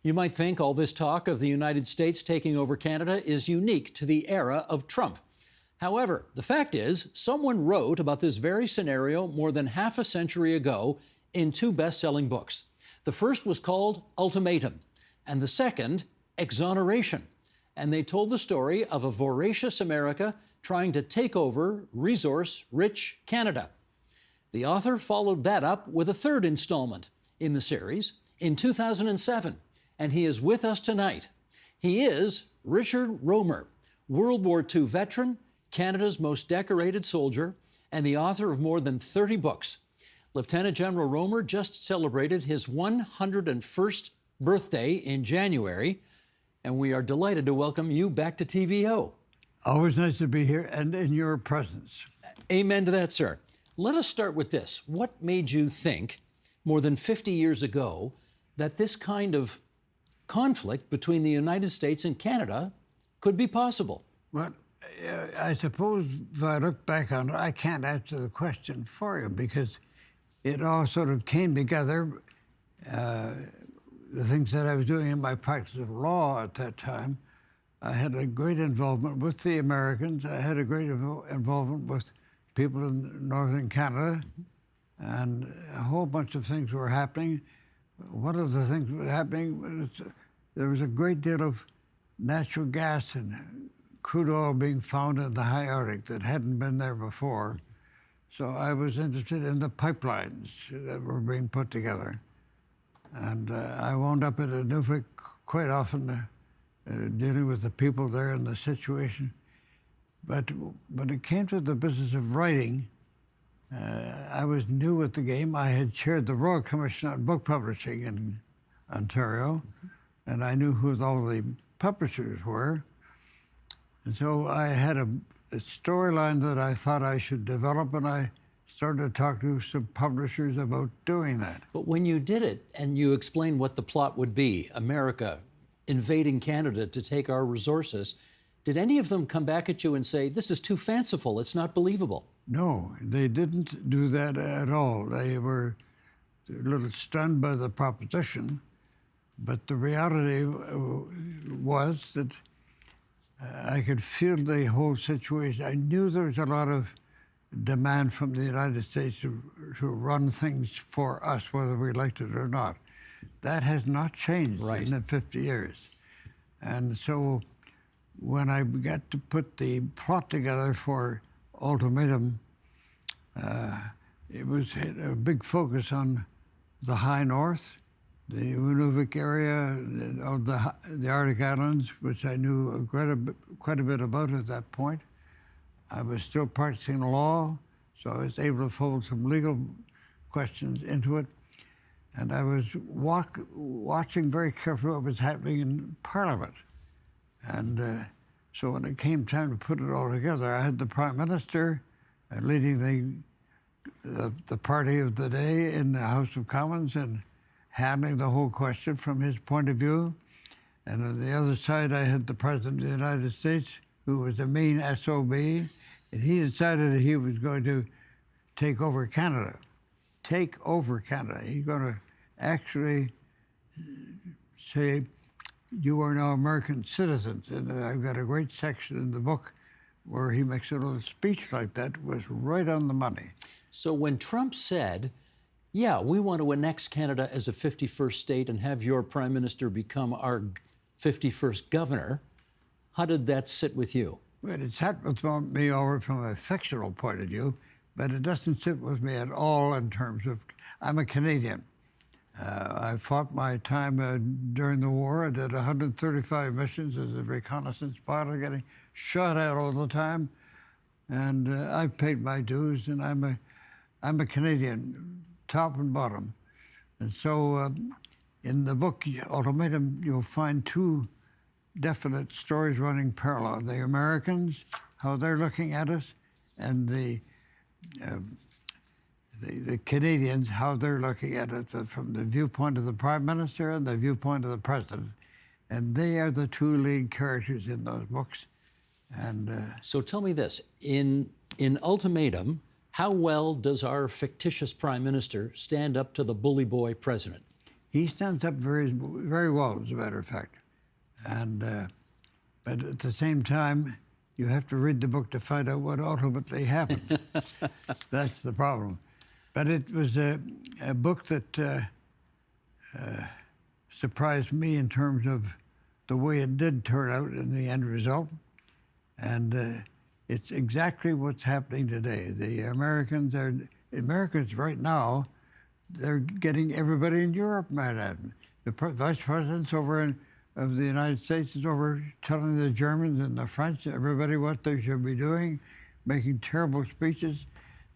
You might think all this talk of the United States taking over Canada is unique to the era of Trump. However, the fact is, someone wrote about this very scenario more than half a century ago in two best-selling books. The first was called Ultimatum, and the second, Exoneration. And they told the story of a voracious America trying to take over resource-rich Canada. The author followed that up with a third installment in the series in 2007, and he is with us tonight. He is Richard Roemer, World War II veteran, Canada's most decorated soldier, and the author of more than 30 books. Lieutenant General Roemer just celebrated his 101st birthday in January, and we are delighted to welcome you back to TVO. Always nice to be here and in your presence. Amen to that, sir. Let us start with this. What made you think, more than 50 years ago, that this kind of conflict between the United States and Canada could be possible? Well, I suppose if I look back on it, I can't answer the question for you because it all sort of came together. The things that I was doing in my practice of law at that time, I had a great involvement with the Americans. I had a great involvement with people in northern Canada, and a whole bunch of things were happening. One of the things that was happening was there was a great deal of natural gas and crude oil being found in the high Arctic that hadn't been there before. So I was interested in the pipelines that were being put together. And I wound up at Nunavut quite often dealing with the people there and the situation. But when it came to the business of writing, I was new at the game. I had chaired the Royal Commission on Book Publishing in Ontario, and I knew who all the publishers were. And so I had a storyline that I thought I should develop, and I started to talk to some publishers about doing that. But when you did it and you explained what the plot would be, America invading Canada to take our resources, did any of them come back at you and say, this is too fanciful, it's not believable? No, they didn't do that at all. They were a little stunned by the proposition, but the reality was that I could feel the whole situation. I knew there was a lot of demand from the United States to run things for us, whether we liked it or not. That has not changed in the 50 years. And so when I got to put the plot together for Ultimatum, it was a big focus on the high north, the Nunavut area, of the Arctic Islands, which I knew quite a bit about at that point. I was still practicing law, so I was able to fold some legal questions into it. And I was watching very carefully what was happening in Parliament. And so when it came time to put it all together, I had the Prime Minister leading the party of the day in the House of Commons and handling the whole question from his point of view. And on the other side, I had the President of the United States, who was a mean SOB, and he decided that he was going to take over Canada. Take over Canada. He's going to actually say, you are now American citizens. And I've got a great section in the book where he makes a little speech like that, was right on the money. So when Trump said, yeah, we want to annex Canada as a 51st state and have your prime minister become our 51st governor, how did that sit with you? Well, it sat with me over from a fictional point of view, but it doesn't sit with me at all in terms of, I'm a Canadian. I fought my time during the war. I did 135 missions as a reconnaissance pilot, getting shot at all the time. And I paid my dues, and I'm a Canadian, top and bottom. And so in the book, Ultimatum, you'll find two definite stories running parallel. The Americans, how they're looking at us, and the Canadians, how they're looking at it from the viewpoint of the Prime Minister and the viewpoint of the President. And they are the two lead characters in those books. And so tell me this, in Ultimatum, how well does our fictitious Prime Minister stand up to the bully boy president? He stands up very, very well, as a matter of fact. And but at the same time, you have to read the book to find out what ultimately happened. That's the problem. But it was a book that surprised me in terms of the way it did turn out in the end result. And it's exactly what's happening today. The Americans right now, they're getting everybody in Europe mad at them. The vice president's of the United States is over telling the Germans and the French, everybody what they should be doing, making terrible speeches.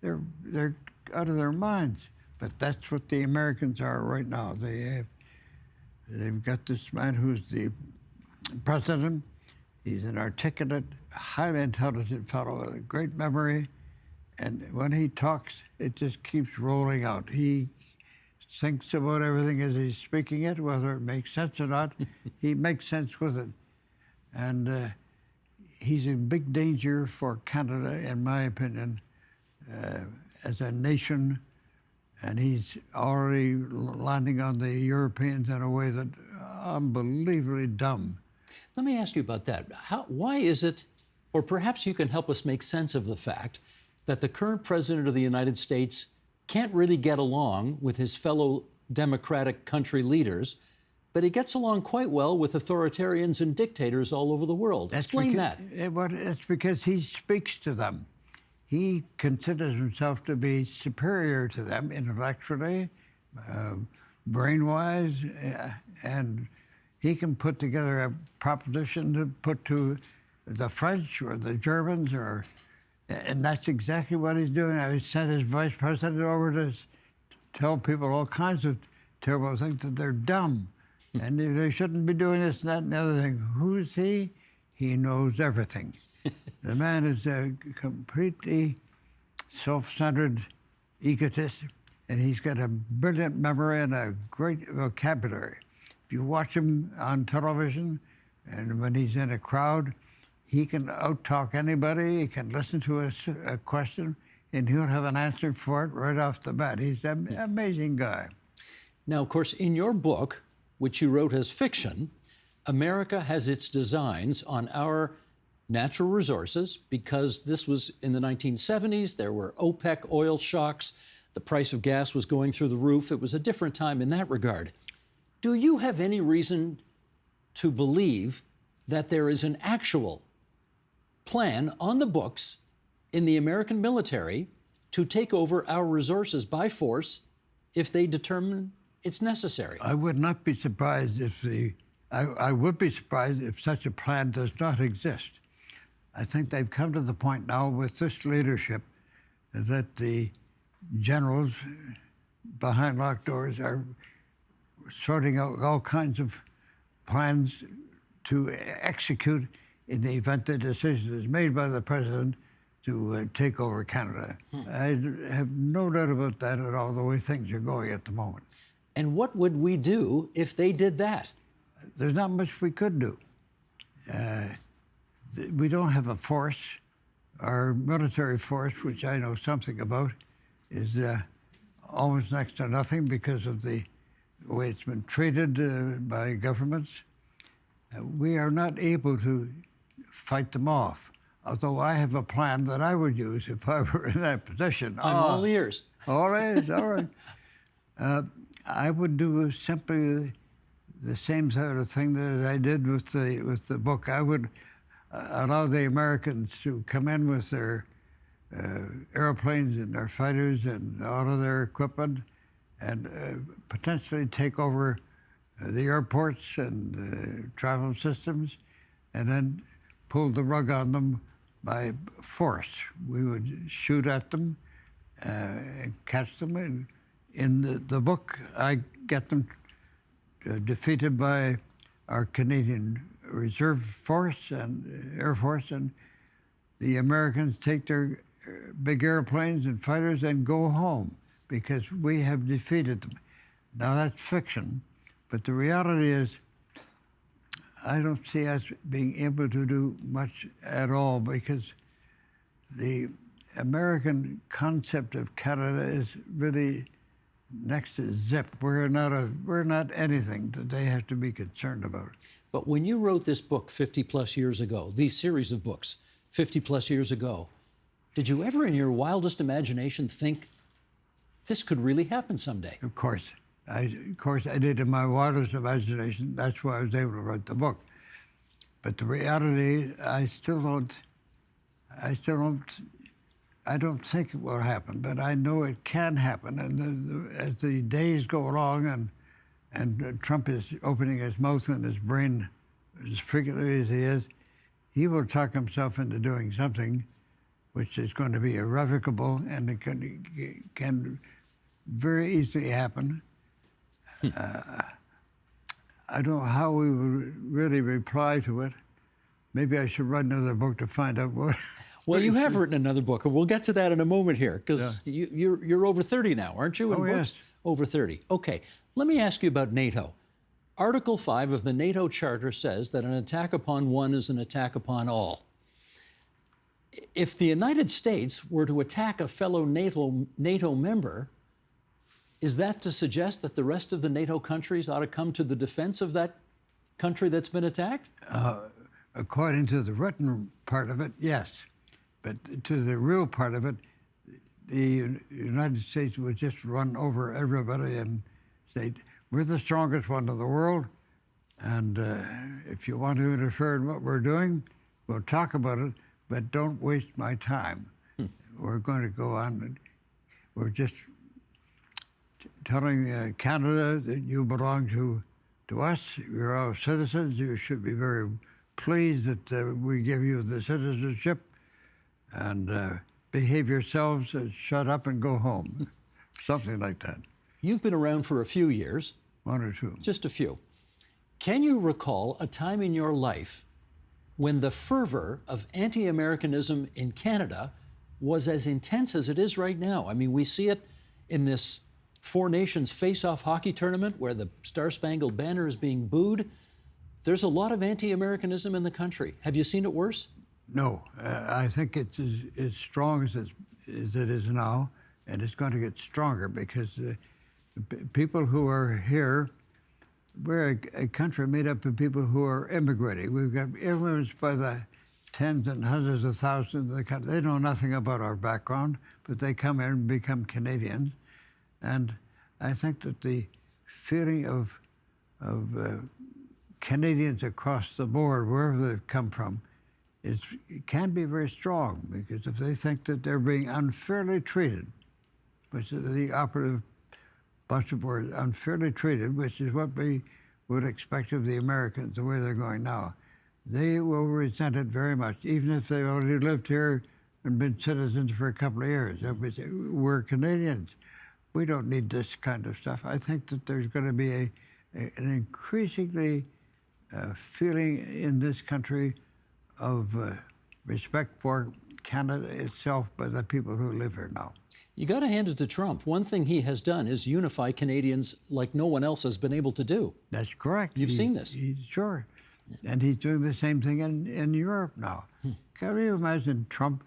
They're out of their minds. But that's what the Americans are right now. They've got this man who's the president. He's an articulate, highly intelligent fellow with a great memory. And when he talks, it just keeps rolling out. He thinks about everything as he's speaking it, whether it makes sense or not. He makes sense with it. And he's a big danger for Canada, in my opinion, as a nation. And he's already landing on the Europeans in a way that unbelievably dumb. Let me ask you about that. Why is it, or perhaps you can help us make sense of the fact that the current president of the United States can't really get along with his fellow democratic country leaders, but he gets along quite well with authoritarians and dictators all over the world? Explain that. It's because he speaks to them. He considers himself to be superior to them intellectually, brain-wise, and he can put together a proposition to put to the French or the Germans, and that's exactly what he's doing. I sent his vice president over to tell people all kinds of terrible things, that they're dumb, and they shouldn't be doing this and that and the other thing. Who's he? He knows everything. The man is a completely self-centered egotist, and he's got a brilliant memory and a great vocabulary. If you watch him on television, and when he's in a crowd, he can out-talk anybody. He can listen to a question, and he'll have an answer for it right off the bat. He's an amazing guy. Now, of course, in your book, which you wrote as fiction, America has its designs on our natural resources, because this was in the 1970s. There were OPEC oil shocks. The price of gas was going through the roof. It was a different time in that regard. Do you have any reason to believe that there is an actual plan on the books in the American military to take over our resources by force if they determine it's necessary? I would not be surprised if I would be surprised if such a plan does not exist. I think they've come to the point now with this leadership that the generals behind locked doors are sorting out all kinds of plans to execute in the event the decision is made by the president to take over Canada. I have no doubt about that at all, the way things are going at the moment. And what would we do if they did that? There's not much we could do. We don't have a force. Our military force, which I know something about, is almost next to nothing because of the way it's been treated by governments. We are not able to fight them off, although I have a plan that I would use if I were in that position. I'm all ears. All right, all right. I would do simply the same sort of thing that I did with the book. I would allow the Americans to come in with their airplanes and their fighters and all of their equipment and potentially take over the airports and travel systems, and then pull the rug on them by force. We would shoot at them and catch them. And in the book, I get them defeated by our Canadian Reserve Force and Air Force, and the Americans take their big airplanes and fighters and go home because we have defeated them. Now that's fiction, but the reality is I don't see us being able to do much at all because the American concept of Canada is really next to zip. We're not anything that they have to be concerned about. But when you wrote this book 50 plus years ago, these series of books 50 plus years ago, did you ever in your wildest imagination think this could really happen someday? Of course I did in my wildest imagination. That's why I was able to write the book. But the reality, I don't think it will happen, but I know it can happen. And as the days go along and Trump is opening his mouth and his brain, as frequently as he is, he will talk himself into doing something which is going to be irrevocable, and it can very easily happen. I don't know how we would really reply to it. Maybe I should write another book to find out what. Well, you have written another book, and we'll get to that in a moment here, because you're over 30 now, aren't you? Oh, yes. Over 30. Okay. Let me ask you about NATO. Article 5 of the NATO Charter says that an attack upon one is an attack upon all. If the United States were to attack a fellow NATO member, is that to suggest that the rest of the NATO countries ought to come to the defense of that country that's been attacked? According to the written part of it, yes. But to the real part of it, the United States would just run over everybody and say, we're the strongest one in the world, and if you want to interfere in what we're doing, we'll talk about it, but don't waste my time. We're going to go on, and we're just telling Canada that you belong to us. You're our citizens. You should be very pleased that we give you the citizenship, and behave yourselves and shut up and go home. Something like that. You've been around for a few years. One or two. Just a few. Can you recall a time in your life when the fervor of anti-Americanism in Canada was as intense as it is right now? I mean, we see it in this Four Nations face-off hockey tournament where the Star-Spangled Banner is being booed. There's a lot of anti-Americanism in the country. Have you seen it worse? No, I think it's as strong as it is now, and it's going to get stronger because the people who are here, we're a country made up of people who are immigrating. We've got immigrants by the tens and hundreds of thousands. They know nothing about our background, but they come here and become Canadians. And I think that the feeling of Canadians across the board, wherever they've come from, it can be very strong, because if they think that they're being unfairly treated, which is the operative bunch of words, unfairly treated, which is what we would expect of the Americans, the way they're going now, they will resent it very much, even if they've already lived here and been citizens for a couple of years. They'll say, we're Canadians. We don't need this kind of stuff. I think that there's going to be an increasingly feeling in this country of respect for Canada itself by the people who live here now. You got to hand it to Trump. One thing he has done is unify Canadians like no one else has been able to do. That's correct. You've seen this. Sure. And he's doing the same thing in Europe now. Can you imagine Trump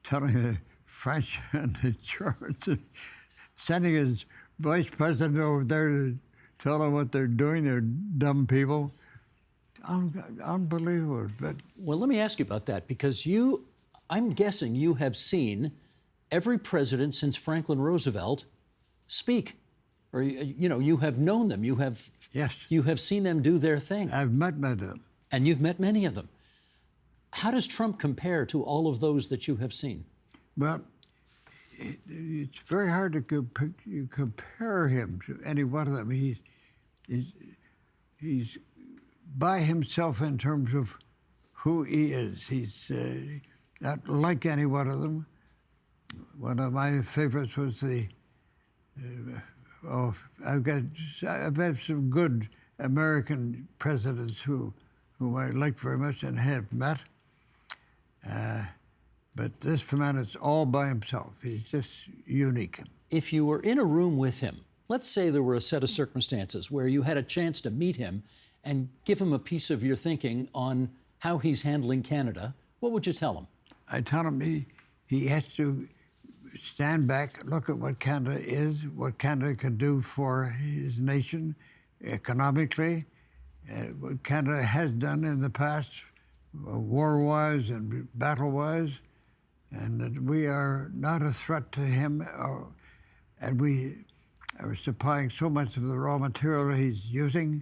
telling the French and the Germans, sending his vice president over there to tell them what they're doing? They're dumb people. Unbelievable. But well, let me ask you about that, because I'm guessing you have seen every president since Franklin Roosevelt speak, or you have known them. yes, you have seen them do their thing. I've met many of them, and you've met many of them. How does Trump compare to all of those that you have seen? Well, it's very hard to compare him to any one of them. He's by himself in terms of who he is. He's not like any one of them. One of my favorites was I've had some good American presidents whom I liked very much and have met. But this man is all by himself. He's just unique. If you were in a room with him, let's say there were a set of circumstances where you had a chance to meet him and give him a piece of your thinking on how he's handling Canada, what would you tell him? I tell him he has to stand back, look at what Canada is, what Canada can do for his nation economically, what Canada has done in the past, war-wise and battle-wise, and that we are not a threat to him, and we are supplying so much of the raw material he's using,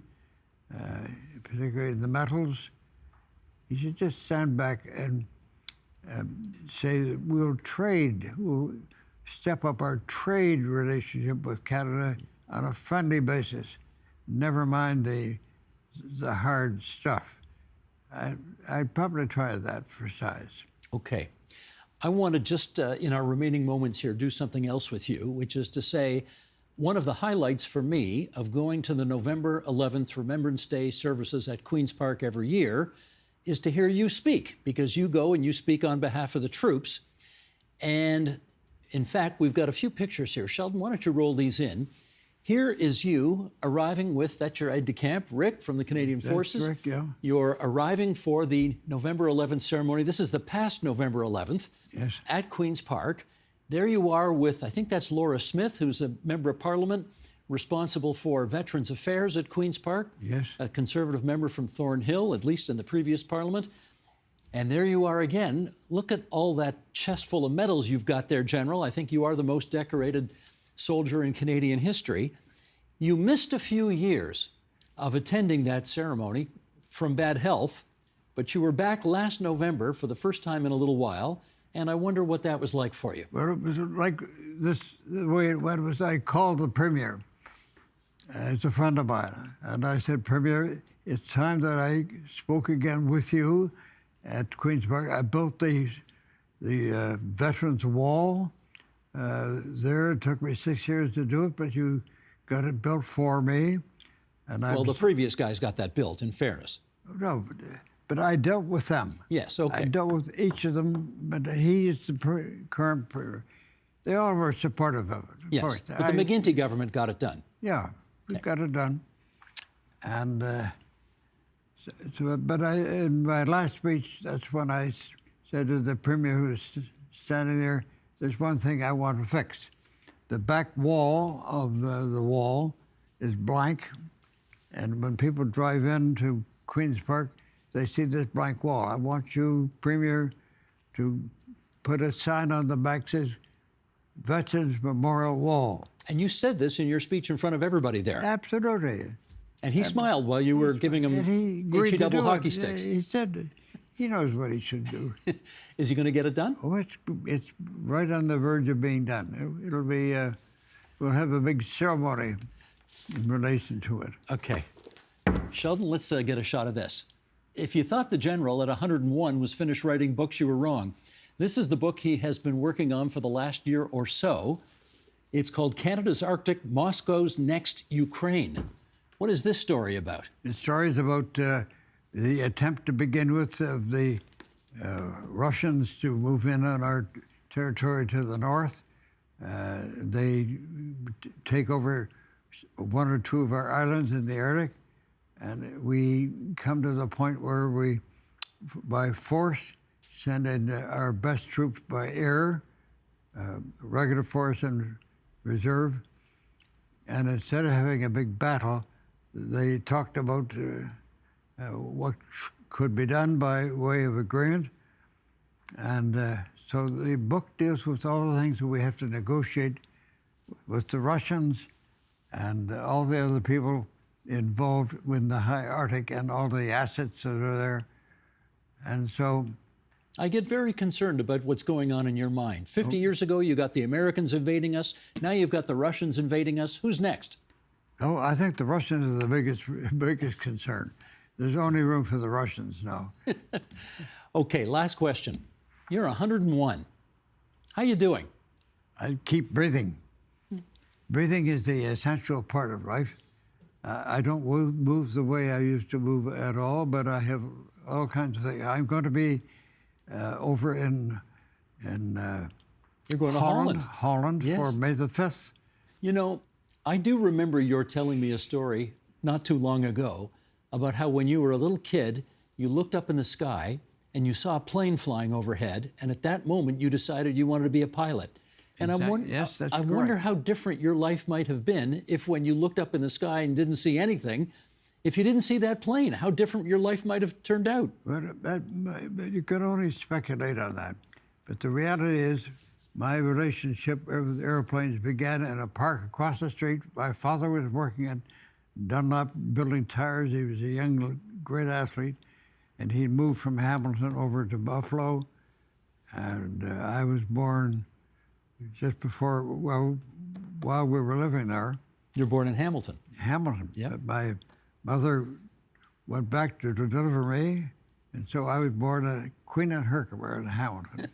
particularly in the metals. You should just stand back and say that we'll step up our trade relationship with Canada on a friendly basis. Never mind the hard stuff. I'd probably try that for size. Okay. I want to just, in our remaining moments here, do something else with you, which is to say, one of the highlights for me of going to the November 11th Remembrance Day services at Queen's Park every year is to hear you speak, because you go and you speak on behalf of the troops. And in fact, we've got a few pictures here. Sheldon, why don't you roll these in? Here is you arriving with, that's your aide-de-camp, Rick, from the Canadian Forces. Rick, yeah. You're arriving for the November 11th ceremony. This is the past November 11th Yes. at Queen's Park. There you are with, I think that's Laura Smith, who's a member of Parliament responsible for Veterans Affairs at Queen's Park. Yes. A Conservative member from Thornhill, at least in the previous Parliament. And there you are again. Look at all that chest full of medals you've got there, General. I think you are the most decorated soldier in Canadian history. You missed a few years of attending that ceremony from bad health, but you were back last November for the first time in a little while, and I wonder what that was like for you. Well, it was like this, the way it went was I called the Premier. It's a friend of mine, and I said, Premier, it's time that I spoke again with you at Queen's Park. I built the Veterans Wall there. It took me 6 years to do it, but you got it built for me. And Well, the previous guys got that built, in fairness. No, but I dealt with them. Yes, okay. I dealt with each of them, but he is the current Premier. They all were supportive of it. Of Yes, course. but the McGuinty government got it done. Yeah, we got it done. And but in my last speech, that's when I said to the Premier who was standing there, there's one thing I want to fix. The back wall of the wall is blank, and when people drive into Queen's Park, they see this blank wall. I want you, Premier, to put a sign on the back that says Veterans Memorial Wall. And you said this in your speech in front of everybody there. Absolutely. And he smiled while you were giving him And he agreed to double do hockey it. sticks. He said he knows what he should do. Is he going to get it done? Oh, it's right on the verge of being done. It'll be, we'll have a big ceremony in relation to it. Okay. Sheldon, let's get a shot of this. If you thought the General at 101 was finished writing books, you were wrong. This is the book he has been working on for the last year or so. It's called Canada's Arctic, Moscow's Next Ukraine. What is this story about? The story is about the attempt to begin with of the Russians to move in on our territory to the north. They take over one or two of our islands in the Arctic, and we come to the point where we, by force, send in our best troops by air, regular force and reserve, and instead of having a big battle, they talked about what could be done by way of agreement. And so the book deals with all the things that we have to negotiate with the Russians and all the other people involved in the high Arctic and all the assets that are there. And so I get very concerned about what's going on in your mind. 50 years ago, you got the Americans invading us. Now you've got the Russians invading us. Who's next? oh, I think the Russians are the biggest concern. There's only room for the Russians now. Okay, last question. You're 101. How you doing? I keep breathing. Breathing is the essential part of life. I don't move the way I used to move at all, but I have all kinds of things. I'm going to be over in You're going to Holland. Holland Yes. for May the 5th. You know, I do remember your telling me a story not too long ago about how when you were a little kid, you looked up in the sky and you saw a plane flying overhead, and at that moment you decided you wanted to be a pilot. And Yes, that's I wonder correct. how different your life might have been if, when you looked up in the sky and didn't see anything, if you didn't see that plane, how different your life might have turned out. But you can only speculate on that. But the reality is, my relationship with airplanes began in a park across the street. My father was working at Dunlop building tires. He was a young, great athlete, and he moved from Hamilton over to Buffalo. And I was born just before, well, while we were living there. You're born in Hamilton. Hamilton. Yep. But my mother went back to deliver me, and so I was born at Queen and Herkimer in Hamilton.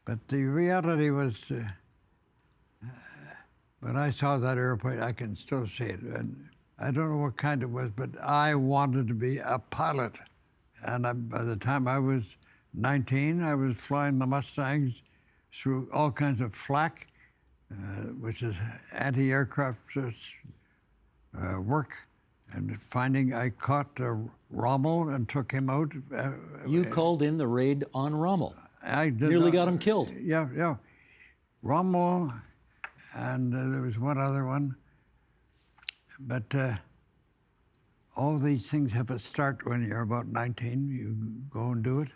But the reality was, when I saw that airplane, I can still see it. And I don't know what kind it was, but I wanted to be a pilot. And by the time I was 19, I was flying the Mustangs through all kinds of flak, which is anti-aircraft work. And I caught Rommel and took him out. You called in the raid on Rommel. I did Nearly not- got him killed. Yeah. Rommel, and there was one other one. But all these things have a start when you're about 19. You go and do it.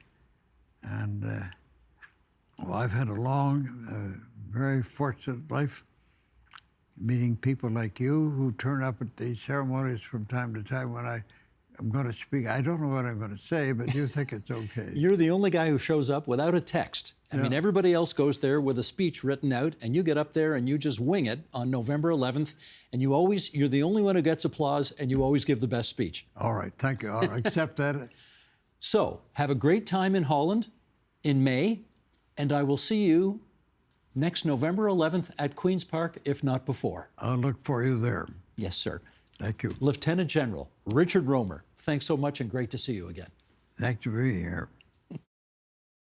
And well, I've had a long, very fortunate life, meeting people like you who turn up at these ceremonies from time to time when I'm going to speak. I don't know what I'm going to say, but you think it's okay. You're the only guy who shows up without a text. I mean, Yeah. everybody else goes there with a speech written out, and you get up there and you just wing it on November 11th, and you're the only one who gets applause, and you always give the best speech. All right, thank you. I'll accept that. So, have a great time in Holland in May, and I will see you next November 11th at Queen's Park, if not before. I'll look for you there. Yes, sir. Thank you. Lieutenant General Richard Romer, thanks so much and great to see you again. Thanks for being here.